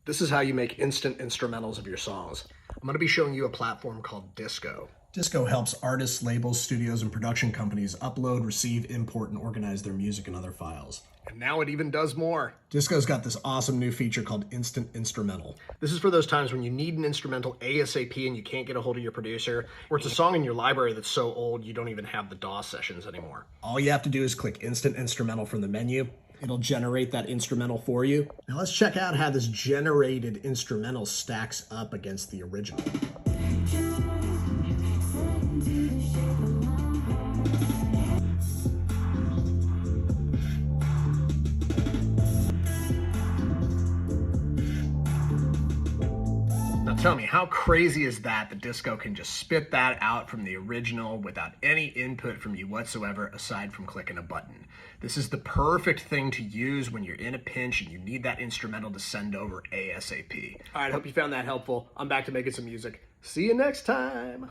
This is how you make instant instrumentals of your songs. I'm going to be showing you a platform called Disco. Disco helps artists, labels, studios, and production companies upload, receive, import, and organize their music and other files. And now it even does more. Disco's got this awesome new feature called Instant Instrumental. This is for those times when you need an instrumental ASAP and you can't get a hold of your producer, or it's a song in your library that's so old you don't even have the DAW sessions anymore. All you have to do is click Instant Instrumental from the menu. It'll generate that instrumental for you. Now let's check out how this generated instrumental stacks up against the original. Now tell me, how crazy is that the Disco can just spit that out from the original without any input from you whatsoever aside from clicking a button? This is the perfect thing to use when you're in a pinch and you need that instrumental to send over ASAP. All right, hope you found that helpful. I'm back to making some music. See you next time.